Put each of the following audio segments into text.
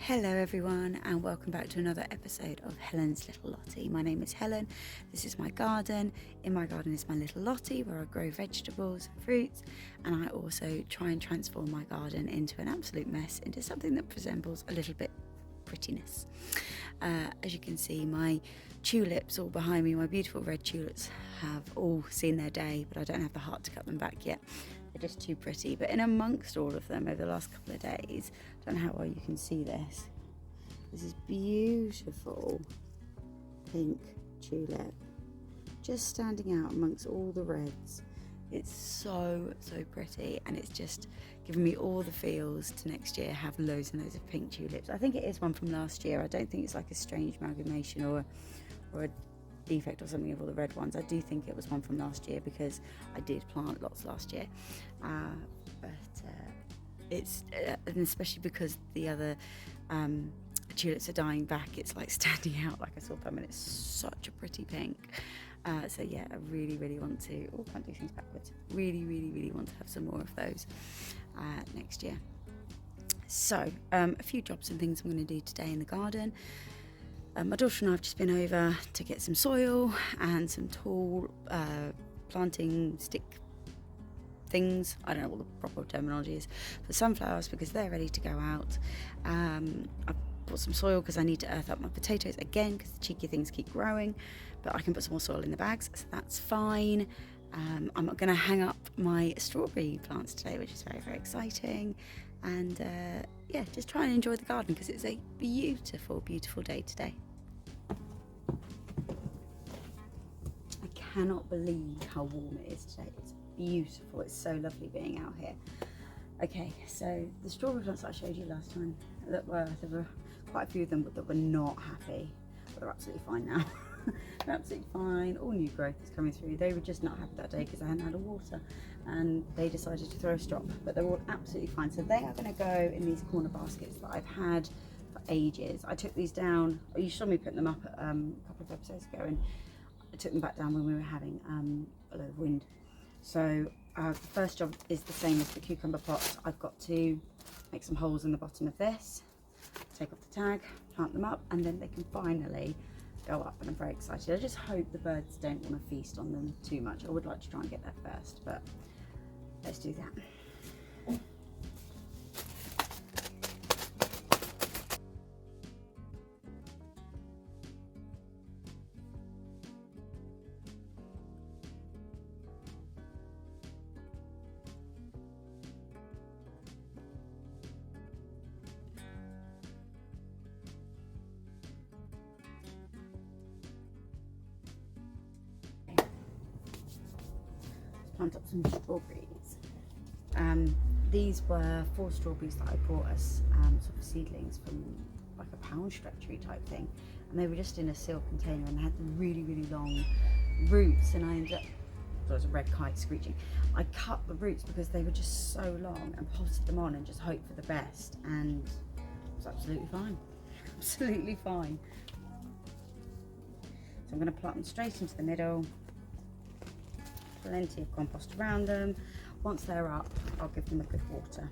Hello everyone, and welcome back to another episode of Helen's Little Lottie. My name is Helen, this is my garden. In my garden is my little Lottie where I grow vegetables and fruits, and I also try and transform my garden into an absolute mess, into something that resembles a little bit prettiness. As you can see, my tulips all behind me, my beautiful red tulips, have all seen their day, but I don't have the heart to cut them back yet. They're just too pretty. But in amongst all of them over the last couple of days, I don't know how well you can see this. This is beautiful pink tulip just standing out amongst all the reds. It's so pretty, and it's just giving me all the feels to next year have loads and loads of pink tulips. I think it is one from last year. I don't think it's like a strange amalgamation or a defect or something of all the red ones. I do think it was one from last year because I did plant lots last year, but it's and especially because the other tulips are dying back, it's like standing out like a sore thumb, and it's such a pretty pink. So yeah, I really want to, can't do things backwards, really want to have some more of those next year. So a few jobs and things I'm going to do today in the garden. My daughter and I have just been over to get some soil and some tall planting stick things. I don't know what the proper terminology is for sunflowers because they're ready to go out. I've bought some soil because I need to earth up my potatoes again because the cheeky things keep growing, but I can put some more soil in the bags, so that's fine. I'm going to hang up my strawberry plants today, which is very exciting, and yeah, just try and enjoy the garden because it's a beautiful day today. I cannot believe how warm it is today. It's beautiful. It's so lovely being out here. Okay, so the strawberry plants that I showed you last time, there were quite a few of them that were not happy, but they're absolutely fine now. They're absolutely fine. All new growth is coming through. They were just not happy that day because I hadn't had a water, and they decided to throw a strop, but they're all absolutely fine. So they are going to go in these corner baskets that I've had for ages. I took these down, you saw me putting them up a couple of episodes ago, and I took them back down when we were having a lot of wind. So the first job is the same as the cucumber pots. I've got to make some holes in the bottom of this, take off the tag, plant them up, and then they can finally go up, and I'm very excited. I just hope the birds don't want to feast on them too much. I would like to try and get there first, but let's do that. Plant up some strawberries. These were 4 strawberries that I bought as sort of seedlings from like a pound stretchery type thing, and they were just in a sealed container, and they had the really long roots, and I ended up, there was a red kite screeching. I cut the roots because they were just so long and potted them on and just hoped for the best, and it was absolutely fine. Absolutely fine. So I'm going to plant them straight into the middle. Plenty of compost around them. Once they're up, I'll give them a good water.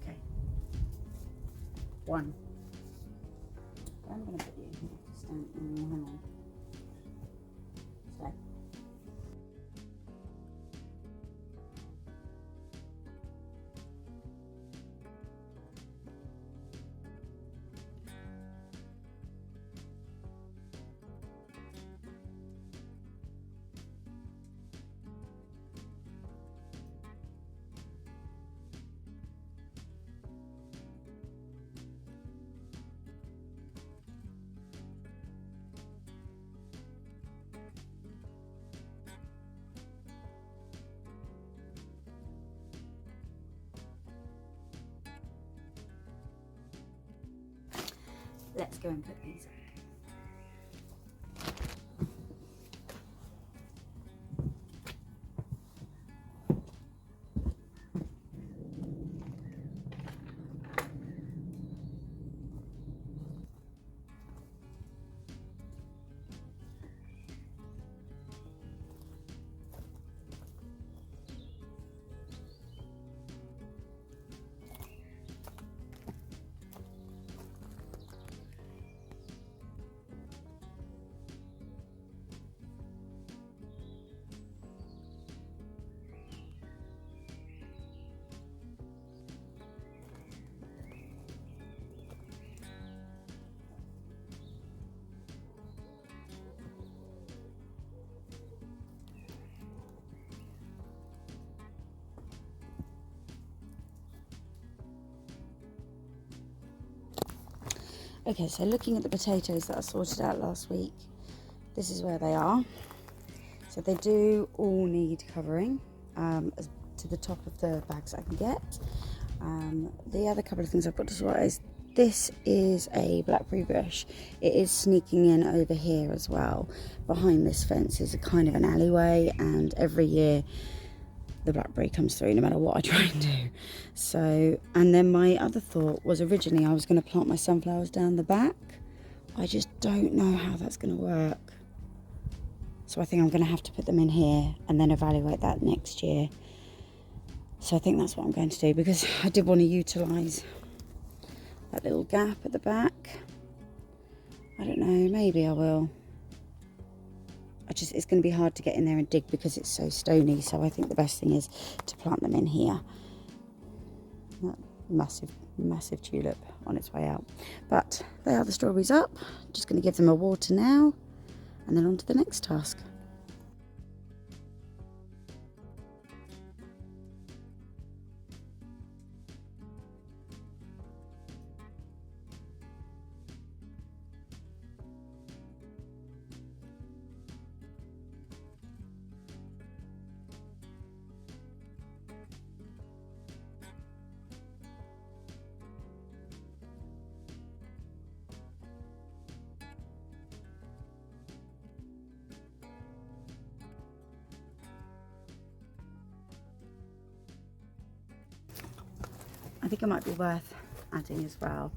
Okay. 1. I'm going to put you to stand in your hand. Stay. Let's go and put these up. Okay, so looking at the potatoes that I sorted out last week, this is where they are. So they do all need covering to the top of the bags I can get. The other couple of things I've got to sort out is this is a blackberry bush. It is sneaking in over here as well. Behind this fence is a kind of an alleyway, and every year the blackberry comes through no matter what I try and do. So, and then my other thought was originally I was going to plant my sunflowers down the back. I just don't know how that's going to work. So I think I'm going to have to put them in here and then evaluate that next year. So I think that's what I'm going to do, because I did want to utilise that little gap at the back. I don't know, maybe I will. It's going to be hard to get in there and dig because it's so stony, so I think the best thing is to plant them in here. That massive tulip on its way out. But they are the strawberries up. Just going to give them a water now, and then on to the next task. I think it might be worth adding as well,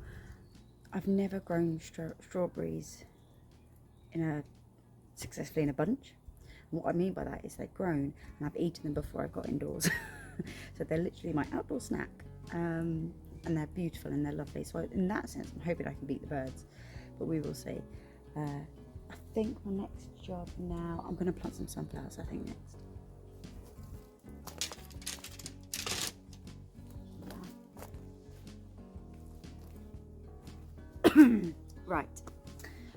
I've never grown strawberries successfully in a bunch. And what I mean by that is they've grown and I've eaten them before I got indoors. So they're literally my outdoor snack, and they're beautiful and they're lovely. So in that sense, I'm hoping I can beat the birds, but we will see. I think my next job now, I'm going to plant some sunflowers, I think, next. Right,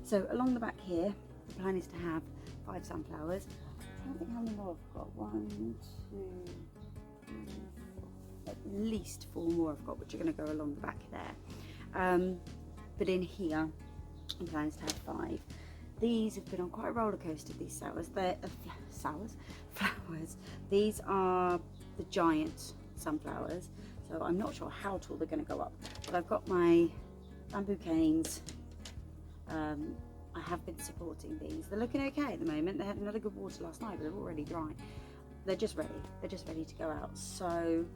so along the back here, the plan is to have 5 sunflowers. I don't think how many more I've got. 1, 2, 3, 4, at least 4 more I've got, which are going to go along the back there. But in here, the plan is to have 5. These have been on quite a roller coaster, these flowers. These are the giant sunflowers, so I'm not sure how tall they're going to go up, but I've got my bamboo canes. I have been supporting these. They're looking okay at the moment. They had another good water last night, but they're already dry. They're just ready. They're just ready to go out. So I'm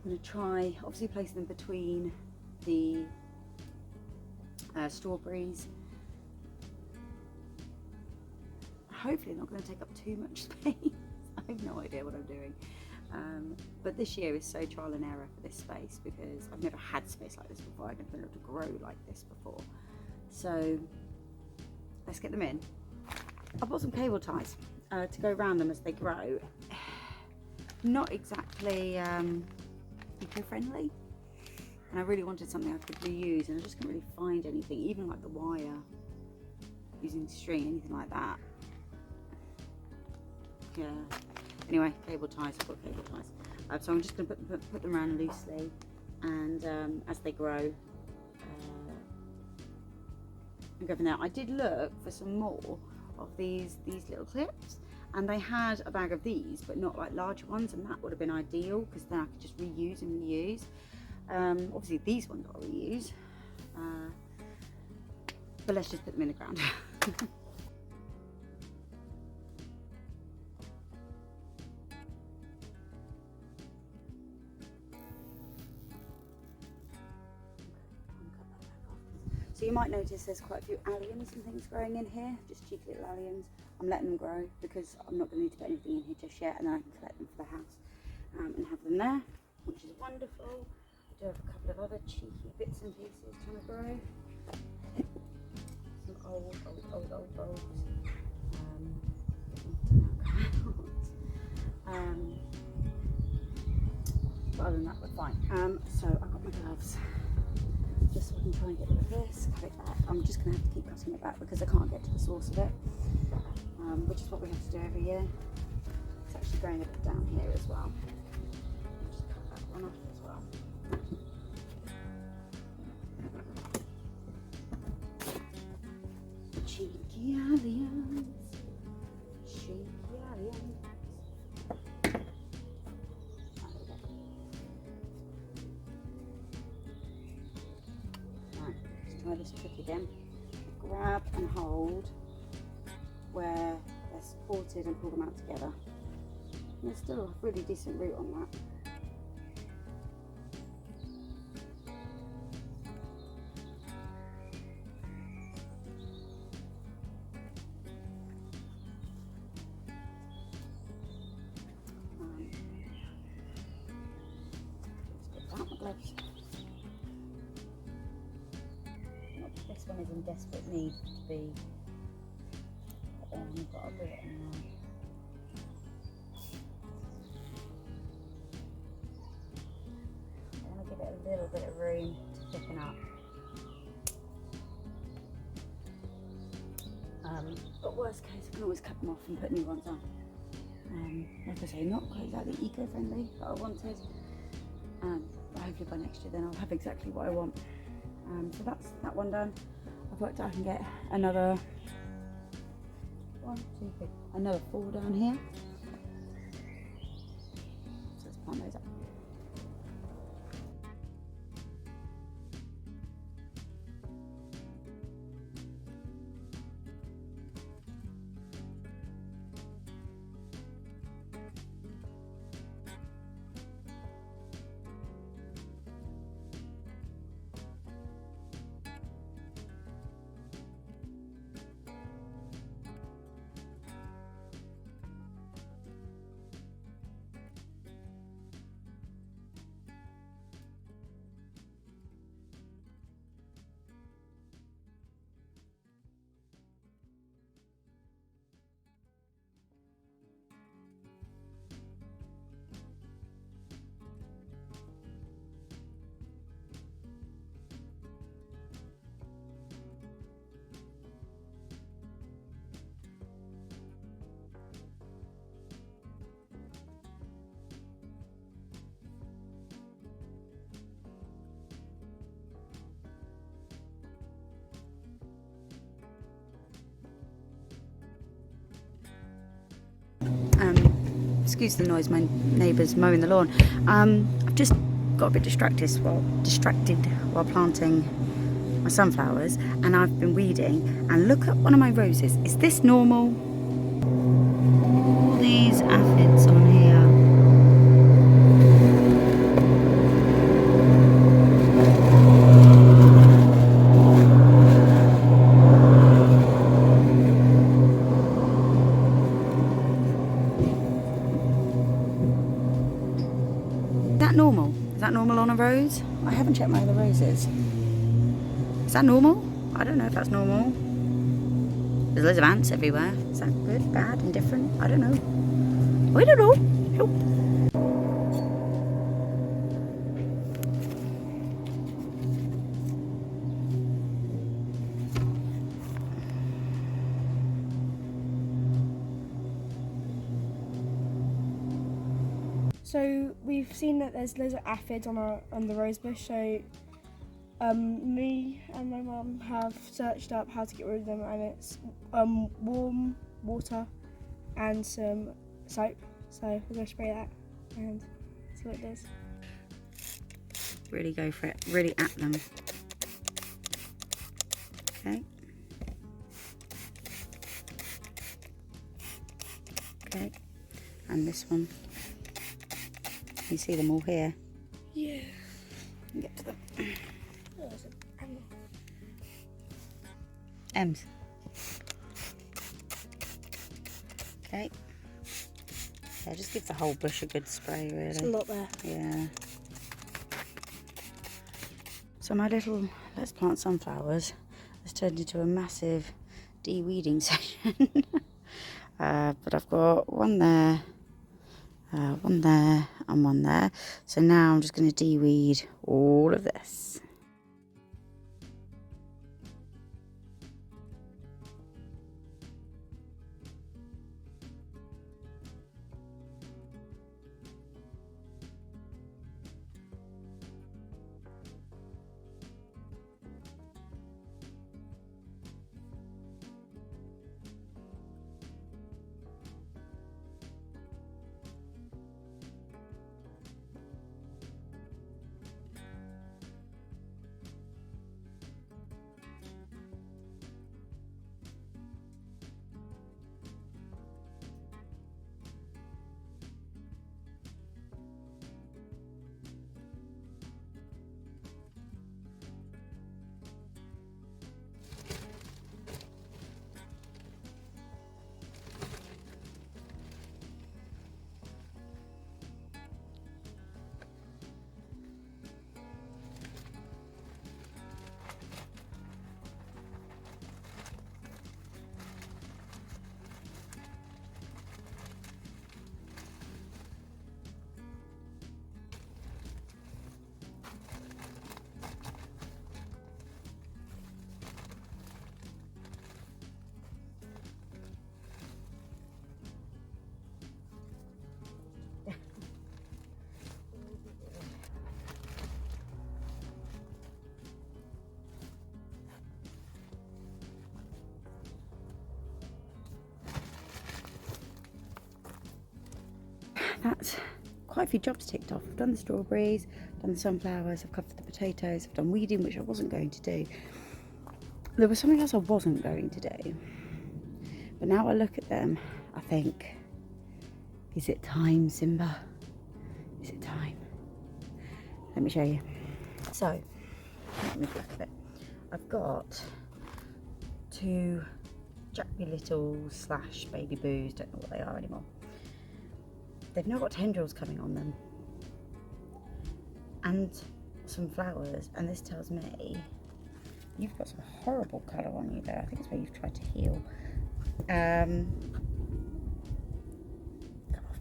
going to try, obviously, place them between the strawberries. Hopefully not going to take up too much space. I have no idea what I'm doing. But this year is so trial and error for this space, because I've never had space like this before. I've never been able to grow like this before. So let's get them in. I bought some cable ties to go around them as they grow. Not exactly eco-friendly, and I really wanted something I could reuse, and I just couldn't really find anything, even like the wire, using string, anything like that. Yeah. Anyway, cable ties. I've got cable ties. So I'm just going to put them around loosely, and as they grow, and go from there. I did look for some more of these little clips, and they had a bag of these, but not like larger ones, and that would have been ideal, because then I could just reuse and reuse. Obviously these ones I'll reuse, but let's just put them in the ground. So you might notice there's quite a few alliums and things growing in here, just cheeky little alliums. I'm letting them grow because I'm not going to need to put anything in here just yet, and then I can collect them for the house and have them there, which is wonderful. I do have a couple of other cheeky bits and pieces trying to grow. Some old bulbs. But other than that, we're fine. So I've got my gloves, just so I can try and get rid of this, cut it back. I'm just going to have to keep cutting it back because I can't get to the source of it, which is what we have to do every year. It's actually going a bit down here as well. Just cut that one off as well. try this trick again. Grab and hold where they're supported and pull them out together. And there's still a really decent root on that. Gloves. This one is in desperate need to be on, but I'll do it anyway. I want to give it a little bit of room to thicken up. But worst case, I can always cut them off and put new ones on. Like I say, not quite exactly eco-friendly that I wanted. Hopefully by next year then I'll have exactly what I want. So that's that one done. I've worked out I can get another 1, 2, 3, another 4 down here. So let's plant those up. Excuse the noise, my neighbour's mowing the lawn. I've just got a bit distracted while planting my sunflowers, and I've been weeding, and look at one of my roses. Is this normal? All these aphids on here. Normal? Is that normal on a rose? I haven't checked my other roses. Is that normal? I don't know if that's normal. There's loads of ants everywhere. Is that good, bad, indifferent? I don't know. I don't know. Help. So we've seen that there's loads of aphids on the rose bush. So me and my mum have searched up how to get rid of them, and it's warm water and some soap. So we're going to spray that and see what it does. Really go for it. Really at them. Okay. Okay. And this one. You see them all here? Yeah. Get to them. Oh, there's an animal. M's. Okay. Yeah, just give the whole bush a good spray, really. There's a lot there. Yeah. So my little Let's Plant Sunflowers has turned into a massive de-weeding session. But I've got one there, and one there. So now I'm just going to de-weed all of this. that's quite a few jobs ticked off. I've done the strawberries, done the sunflowers, I've covered the potatoes, I've done weeding, which I wasn't going to do. There was something else I wasn't going to do. But now I look at them, I think, is it time, Simba? Is it time? Let me show you. So, let me look at it. I've got 2 Jackby Littles / Baby Boos, don't know what they are anymore. They've now got tendrils coming on them. And some flowers, and this tells me you've got some horrible colour on you there. I think it's where you've tried to heal. Come off.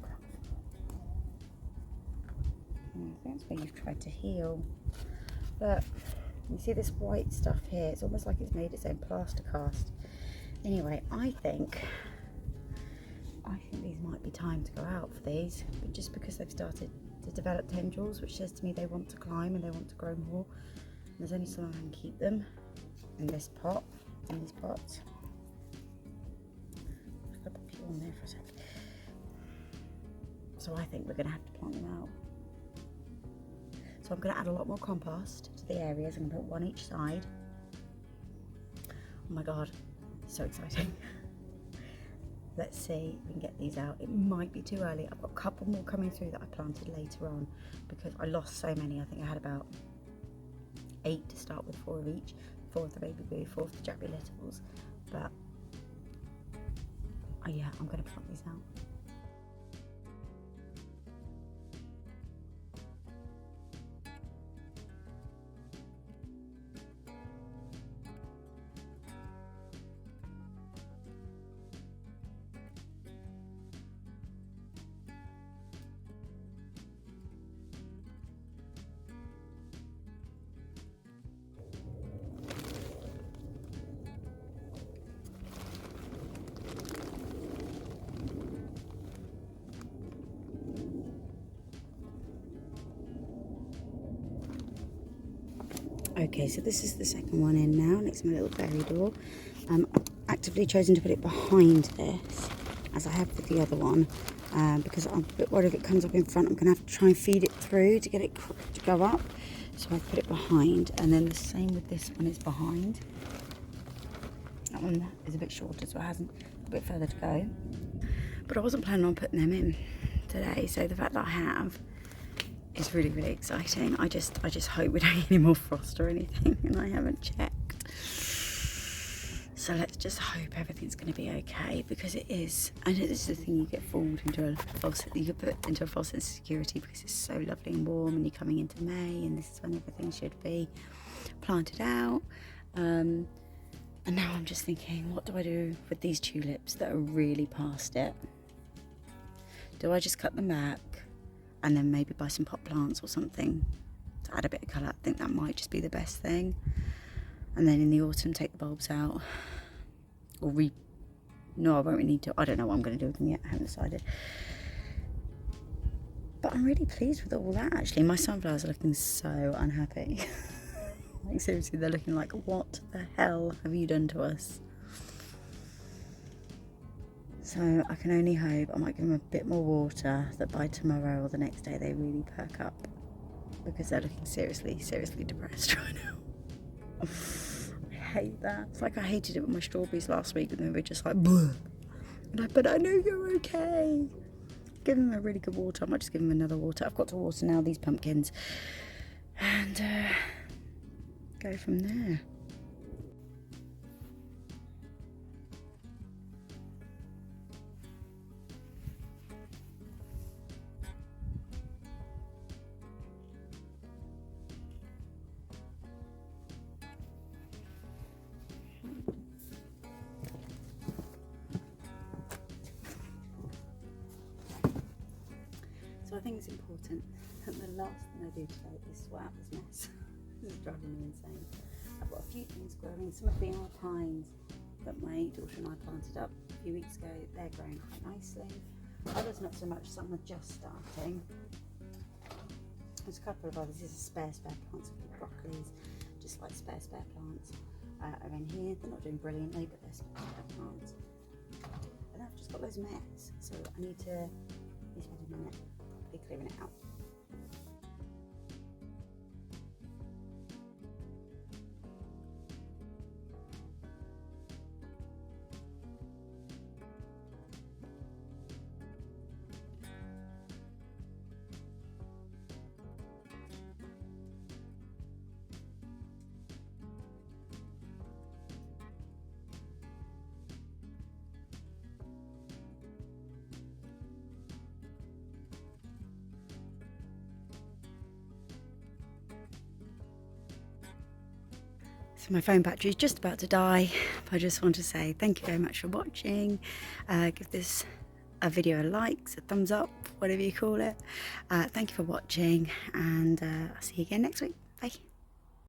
I think that's where you've tried to heal. But you see this white stuff here? It's almost like it's made its own plaster cast. Anyway, I think these might be time to go out for these, but just because they've started to develop tendrils, which says to me they want to climb and they want to grow more. And there's only some I can keep them in this pot, in these pots. I'm just gonna pop you on there for a sec. So I think we're gonna have to plant them out. So I'm gonna add a lot more compost to the areas. I'm gonna put 1 each side. Oh my God, so exciting. Let's see if we can get these out. It might be too early. I've got a couple more coming through that I planted later on because I lost so many. I think I had about 8 to start with, 4 of each. 4 of the Baby Boo, 4 of the Jackby Littles. But, oh yeah, I'm going to plant these out. Okay, so this is the second one in now, next to my little fairy door. I've actively chosen to put it behind this, as I have with the other one, because I'm a bit worried if it comes up in front, I'm going to have to try and feed it through to get it to go up. So I've put it behind, and then the same with this one is behind. That one is a bit shorter, so it hasn't a bit further to go. But I wasn't planning on putting them in today, so the fact that I have is really, really exciting. I just hope we don't get any more frost or anything, and I haven't checked. So let's just hope everything's going to be okay, because it is. And this is the thing, you get fooled into a false, you get put into a false insecurity because it's so lovely and warm, and you're coming into May, and this is when everything should be planted out. And now I'm just thinking, what do I do with these tulips that are really past it? Do I just cut them back and then maybe buy some pot plants or something to add a bit of colour? I think that might just be the best thing. And then in the autumn take the bulbs out. Or no, I won't really need to. I don't know what I'm going to do with them yet, I haven't decided. But I'm really pleased with all that actually. My sunflowers are looking so unhappy. Like seriously, they're looking like, what the hell have you done to us? So I can only hope I might give them a bit more water, that by tomorrow or the next day they really perk up, because they're looking seriously depressed right now. I hate that. It's like I hated it with my strawberries last week, and they were just like, bleh. But I know you're okay. Give them a really good water. I might just give them another water. I've got to water now these pumpkins and go from there. So I think it's important that the last thing I do today is sort out this mess. This is driving me insane. I've got a few things growing. Some of the alpines that my daughter and I planted up a few weeks ago, they're growing quite nicely. Others not so much, some are just starting. There's a couple of others. These are spare plants, of broccolis, just like spare plants are in here. They're not doing brilliantly, but they're spare plants. And I've just got loads of mess, so I need to, a minute. quickly clearing it out. So my phone battery is just about to die. I just want to say thank you very much for watching. Give this video a like, a thumbs up, whatever you call it. Thank you for watching, and I'll see you again next week. Bye.